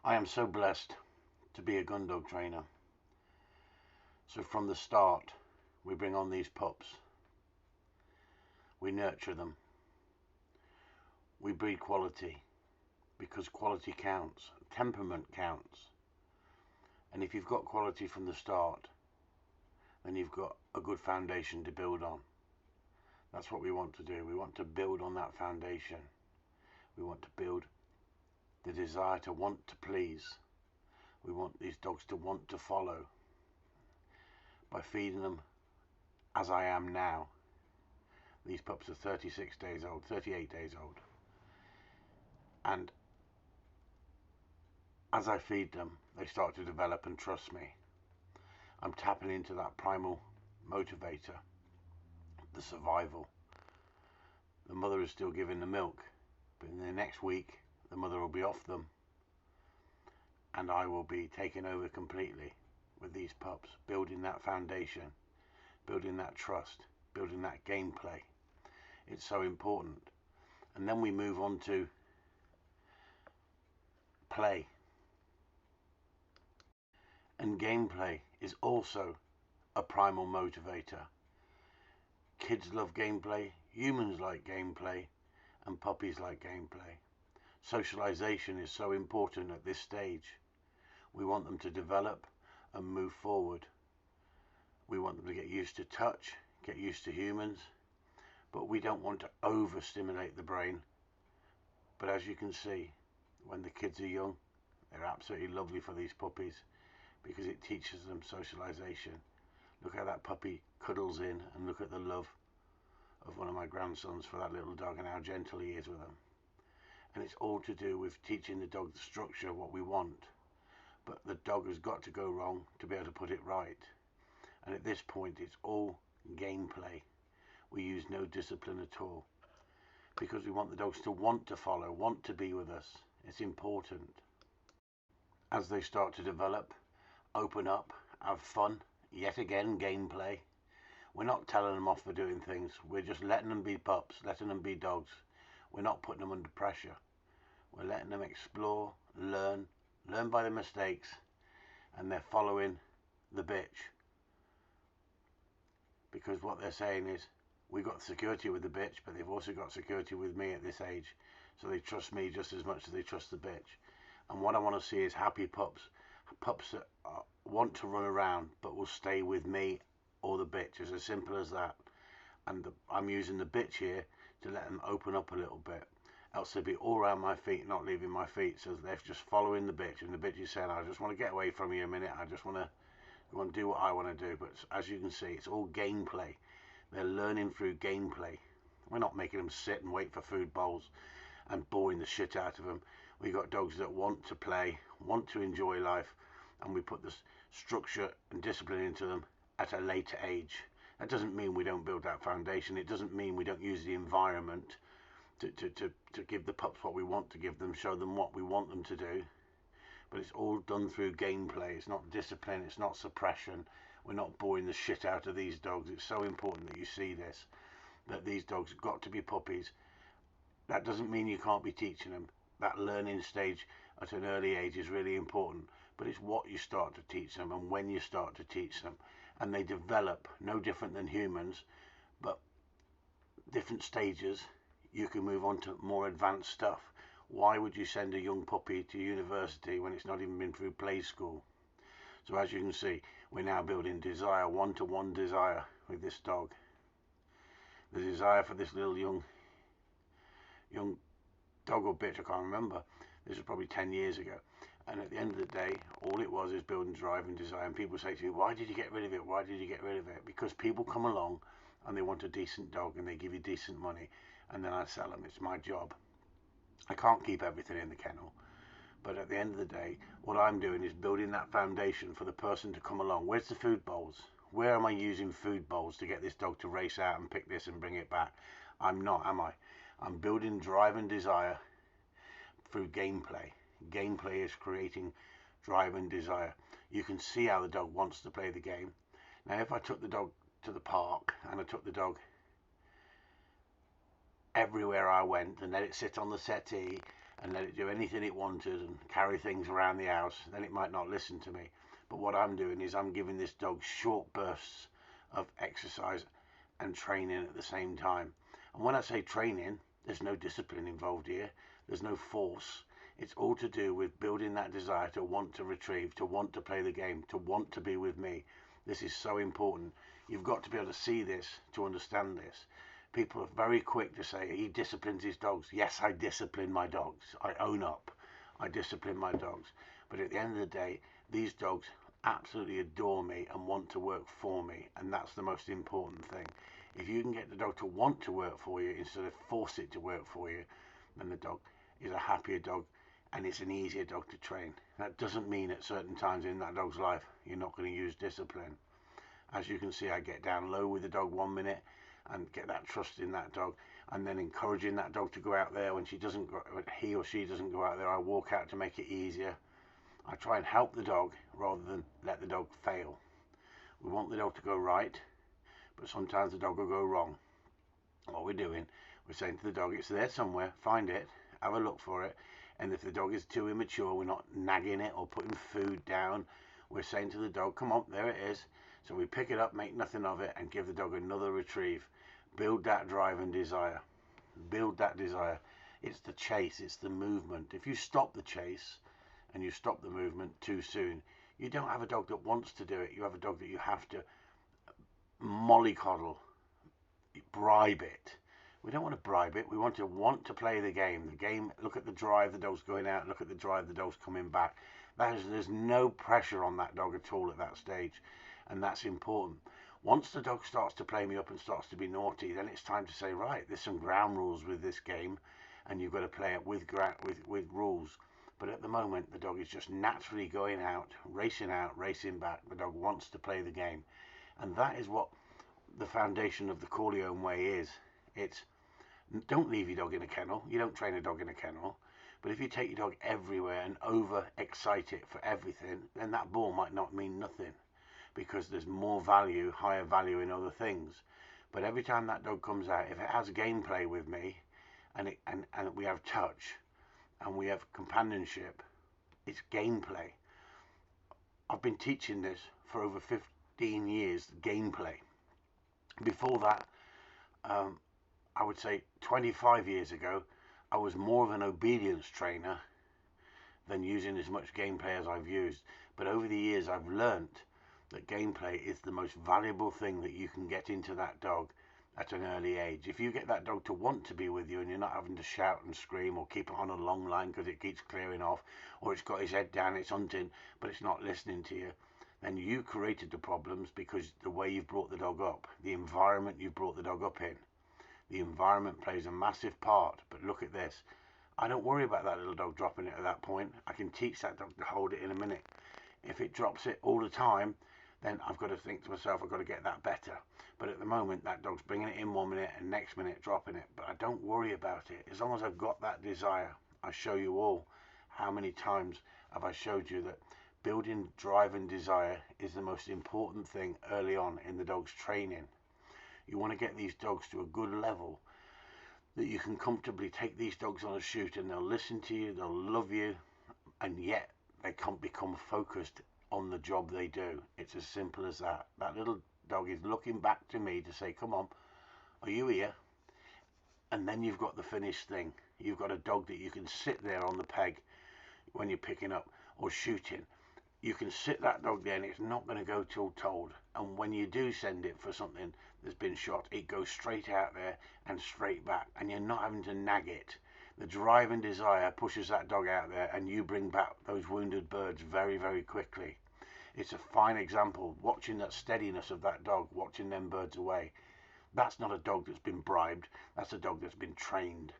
I am so blessed to be a Gundog trainer. So from the start, we bring on these pups. We nurture them. We breed quality because quality counts. Temperament counts. And if you've got quality from the start, then you've got a good foundation to build on. That's what we want to do. We want to build on that foundation. We want to build the desire to want to please. We want these dogs to want to follow. By feeding them as I am now. These pups are 36 days old, 38 days old. And as I feed them, they start to develop and trust me. I'm tapping into that primal motivator, the survival. The mother is still giving the milk, but in the next week, the mother will be off them. And I will be taking over completely with these pups, building that foundation, building that trust, building that gameplay. It's so important. And then we move on to play. And gameplay is also a primal motivator. Kids love gameplay, humans like gameplay, and puppies like gameplay. Socialization is so important at this stage. We want them to develop and move forward. We want them to get used to touch, get used to humans, but we don't want to overstimulate the brain. But as you can see, when the kids are young, they're absolutely lovely for these puppies because it teaches them socialization. Look how that puppy cuddles in, and look at the love of one of my grandsons for that little dog and how gentle he is with them. And it's all to do with teaching the dog the structure of what we want. But the dog has got to go wrong to be able to put it right. And at this point, it's all gameplay. We use no discipline at all because we want the dogs to want to follow, want to be with us. It's important. As they start to develop, open up, have fun, yet again, gameplay. We're not telling them off for doing things. We're just letting them be pups, letting them be dogs. We're not putting them under pressure. We're letting them explore, learn by the mistakes, and they're following the bitch. Because what they're saying is, we've got security with the bitch, but they've also got security with me at this age. So they trust me just as much as they trust the bitch. And what I want to see is happy pups. Pups that want to run around, but will stay with me or the bitch. It's as simple as that. And I'm using the bitch here to let them open up a little bit. Else they'd be all around my feet, not leaving my feet. So they're just following the bitch. And the bitch is saying, I just want to get away from you a minute. I just want to do what I want to do. But as you can see, it's all gameplay. They're learning through gameplay. We're not making them sit and wait for food bowls and boring the shit out of them. We've got dogs that want to play, want to enjoy life, and we put this structure and discipline into them at a later age. That doesn't mean we don't build that foundation. It doesn't mean we don't use the environment to give the pups what we want to give them, show them what we want them to do. But it's all done through gameplay. It's not discipline. It's not suppression. We're not boring the shit out of these dogs. It's so important that you see this, that these dogs have got to be puppies. That doesn't mean you can't be teaching them. That learning stage at an early age is really important, but it's what you start to teach them and when you start to teach them. And they develop no different than humans, but different stages. You can move on to more advanced stuff. Why would you send a young puppy to university when it's not even been through play school? So as you can see, we're now building desire, one-to-one desire with this dog. The desire for this little young dog or bitch, I can't remember. This was probably 10 years ago. And at the end of the day, all it was is building drive and desire. And people say to me, why did you get rid of it? Why did you get rid of it? Because people come along and they want a decent dog and they give you decent money. And then I sell them. It's my job. I can't keep everything in the kennel. But at the end of the day, what I'm doing is building that foundation for the person to come along. Where's the food bowls? Where am I using food bowls to get this dog to race out and pick this and bring it back? I'm not, am I? I'm building drive and desire through gameplay. Gameplay is creating drive and desire. You can see how the dog wants to play the game. Now, if I took the dog to the park and I took the dog everywhere I went and let it sit on the settee and let it do anything it wanted and carry things around the house, then it might not listen to me. But what I'm doing is I'm giving this dog short bursts of exercise and training at the same time. And when I say training, there's no discipline involved here. There's no force. It's all to do with building that desire to want to retrieve, to want to play the game, to want to be with me. This is so important. You've got to be able to see this to understand this. People are very quick to say he disciplines his dogs. Yes, I discipline my dogs. I own up. I discipline my dogs. But at the end of the day, these dogs absolutely adore me and want to work for me, and that's the most important thing. If you can get the dog to want to work for you instead of force it to work for you, then the dog is a happier dog and it's an easier dog to train. That doesn't mean at certain times in that dog's life you're not going to use discipline. As you can see, I get down low with the dog 1 minute and get that trust in that dog, and then encouraging that dog to go out there. When he or she doesn't go out there, I walk out to make it easier. I try and help the dog rather than let the dog fail. We want the dog to go right, but sometimes the dog will go wrong. What we're doing, we're saying to the dog, it's there somewhere, find it, have a look for it. And if the dog is too immature, we're not nagging it or putting food down. We're saying to the dog, come on, there it is. So we pick it up, make nothing of it, and give the dog another retrieve. Build that drive and desire. Build that desire. It's the chase, it's the movement. If you stop the chase and you stop the movement too soon, you don't have a dog that wants to do it. You have a dog that you have to mollycoddle, bribe it. We don't want to bribe it. We want to play the game. The game, look at the drive the dog's going out, look at the drive the dog's coming back. There's no pressure on that dog at all at that stage, and that's important. Once the dog starts to play me up and starts to be naughty, then it's time to say, right, there's some ground rules with this game, and you've got to play it with rules. But at the moment, the dog is just naturally going out, racing back. The dog wants to play the game. And that is what the foundation of the Corleone way is. It's, don't leave your dog in a kennel. You don't train a dog in a kennel. But if you take your dog everywhere and over-excite it for everything, then that ball might not mean nothing, because there's more value, higher value in other things. But every time that dog comes out, if it has gameplay with me, and we have touch, and we have companionship, it's gameplay. I've been teaching this for over 15 years, gameplay. Before that, I would say 25 years ago, I was more of an obedience trainer than using as much gameplay as I've used. But over the years, I've learnt that gameplay is the most valuable thing that you can get into that dog at an early age. If you get that dog to want to be with you and you're not having to shout and scream or keep it on a long line because it keeps clearing off, or it's got his head down, it's hunting, but it's not listening to you, then you created the problems because the way you've brought the dog up, the environment you've brought the dog up in. The environment plays a massive part. But look at this. I don't worry about that little dog dropping it at that point. I can teach that dog to hold it in a minute. If it drops it all the time, then I've got to think to myself, I've got to get that better. But at the moment, that dog's bringing it in 1 minute and next minute dropping it. But I don't worry about it. As long as I've got that desire, I show you all how many times have I showed you that building drive and desire is the most important thing early on in the dog's training. You want to get these dogs to a good level that you can comfortably take these dogs on a shoot and they'll listen to you, they'll love you, and yet they can't become focused on the job they do. It's as simple as that. That little dog is looking back to me to say, come on, are you here? And then you've got the finished thing. You've got a dog that you can sit there on the peg when you're picking up or shooting. You can sit that dog there and it's not going to go till told. And when you do send it for something that's been shot, it goes straight out there and straight back, and you're not having to nag it. The drive and desire pushes that dog out there, and you bring back those wounded birds very, very quickly. It's a fine example, watching that steadiness of that dog, watching them birds away. That's not a dog that's been bribed, that's a dog that's been trained.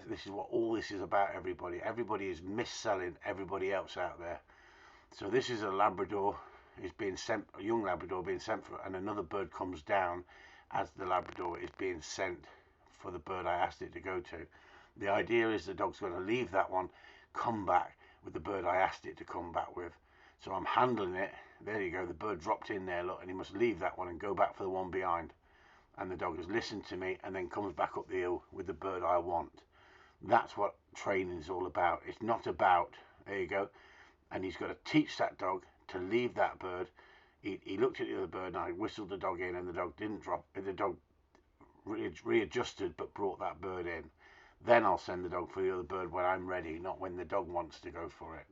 This is what all this is about, everybody. Everybody is mis-selling everybody else out there. So this is a Labrador, is being sent, a young Labrador being sent for, and another bird comes down as the Labrador is being sent for the bird I asked it to go to. The idea is the dog's going to leave that one, come back with the bird I asked it to come back with. So I'm handling it. There you go, the bird dropped in there, look, and he must leave that one and go back for the one behind. And the dog has listened to me and then comes back up the hill with the bird I want. That's what training is all about. It's not about, there you go, and he's got to teach that dog to leave that bird. He looked at the other bird and I whistled the dog in and the dog didn't drop. The dog readjusted but brought that bird in. Then I'll send the dog for the other bird when I'm ready, not when the dog wants to go for it.